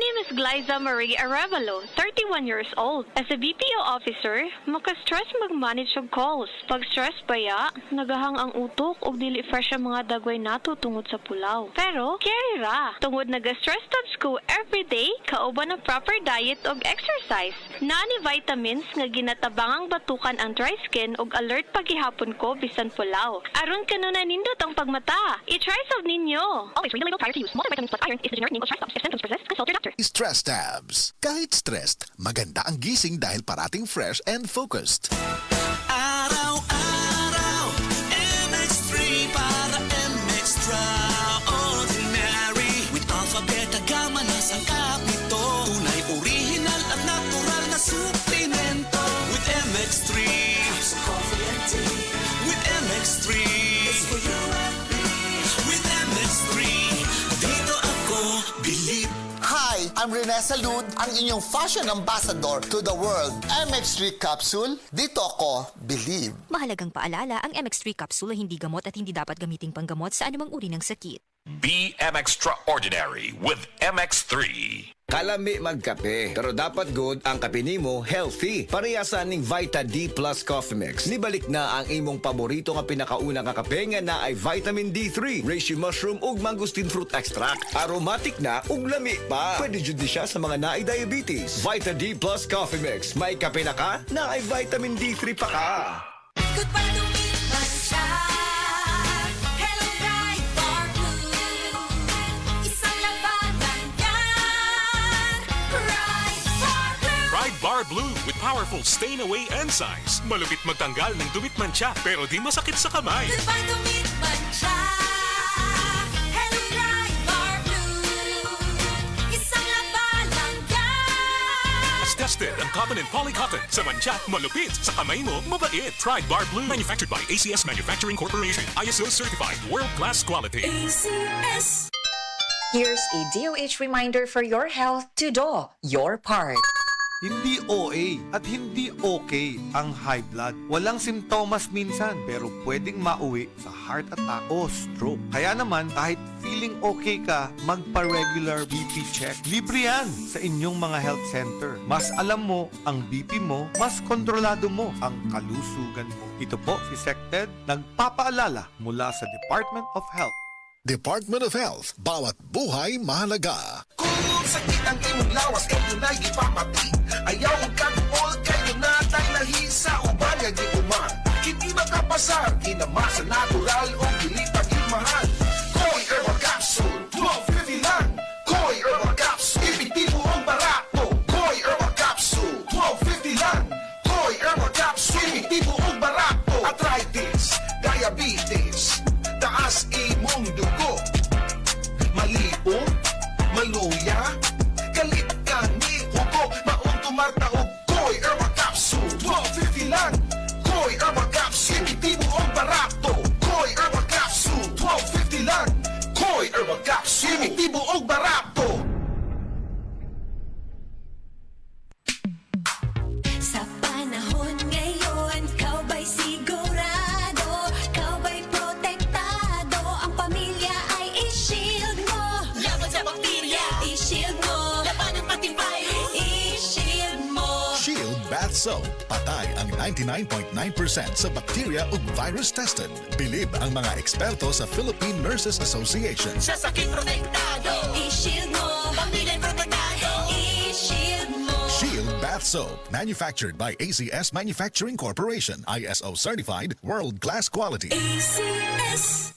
name is Glyza Marie Arevalo, 31 years old. As a BPO officer, maka-stress mag-manage og calls. Pag stress baya, nagahang ang utok og dili fresh ang mga dagway nato tungod sa pulaw. Pero, carry ra. Tungod naga-stress tabs ko everyday, kauban ng proper diet og exercise. Nani vitamins nga ginatabangang batukan ang dry skin og alert paghihapon ko bisan pulaw. Aron kanuna nindot ang pagmata. I-try solve ninyo. Always read the label prior to use. Multivitamins plus iron is the generic name of stress tabs. If symptoms persist, consult your doctor. Stress tabs. Kahit stressed, maganda ang gising dahil parating fresh and focused. Araw-araw, MX3 para extraordinary. With alpha, beta, gamma na sangkap nito. Tunay, original at natural na suplemento. With MX3, so coffee and tea. With MX3, it's for you and me. With MX3, dito ako believe. Hi, I'm Rene Salud, ang inyong fashion ambassador to the world. MX3 capsule, dito ako believe. Mahalagang paalala, ang MX3 capsule ay hindi gamot at hindi dapat gamiting panggamot sa anumang uri ng sakit. Be extraordinary with MX3. Kalami magkape, pero dapat good ang kape nimo healthy. Parehasan ning Vita D Plus Coffee Mix. Nibalik na ang imong paborito nga pinakauna nga kape nga na ay vitamin D3, reishi mushroom ug mangosteen fruit extract. Aromatic na ug lami pa. Pwede jud ni siya sa mga naay diabetes. Vita D Plus Coffee Mix. May kape na ka, na ay vitamin D3 pa ka. Good pa lumipas siya. Hello, Pride Bar Blue. Isang labanan yan. Pride Bar Blue. Pride Bar Blue with powerful stain-away enzymes. Malupit magtanggal ng dumit mancha pero di masakit sa kamay. Good pa lumipas siya. Hello, Pride Bar Blue. Isang labanan yan. As tested ang cotton and polycotton. Sa mancha, malupit. Sa kamay mo, mabait. Pride Bar Blue. Manufactured by ACS Manufacturing Corporation. ISO certified. World-class quality. ACS. Here's a DOH reminder for your health to do your part. Hindi OA at hindi okay ang high blood. Walang simptomas minsan pero pwedeng mauwi sa heart attack o stroke. Kaya naman kahit feeling okay ka, magpa-regular BP check. Libre yan sa inyong mga health center. Mas alam mo ang BP mo, mas kontrolado mo ang kalusugan mo. Ito po si SecTed, nagpapaalala mula sa Department of Health. Department of Health. Bawat buhay mahalaga. Kung sakit ang imong lawas, kayo na'y ipapati. Ayaw ang kagpol, kayo na tayo nahisa. Uban nga di uman, hindi makapasar. Kinamasa natural o dili pag-imahal. Koi Herbal Capsule, 12.50 lang. Koi Herbal Capsule, epektibo ang barato. Koi Herbal Capsule, 12.50 lang. Koi Herbal Capsule, epektibo ang barato. Arthritis, diabetes, taas imong dugo, maliong, maluya, galit ka ni hugo, maong tumarta o Koi Herbal Capsule, 12.50 lang. Koi Herbal Capsule, epektibo ang barato. Koi Herbal Capsule, 12.50 lang. Koi Herbal Capsule, epektibo ang barato. Sa panahon ngayon, kau ba'y sigurado? Kau ba'y protektado? Ang pamilya ay i-shield mo. Laban sa bakterya, i-shield mo. Laban ng pating virus, i-shield mo. Shield Bath Soap. Patay ang 99.9% sa bacteria ug virus tested. Bilib ang mga eksperto sa Philippine Nurses Association. Sa sakit protektado, i-shield mo. Pamilya'y protektado, i-shield mo. Shield Bath Soap. Manufactured by ACS Manufacturing Corporation. ISO certified. World-class quality. ACS.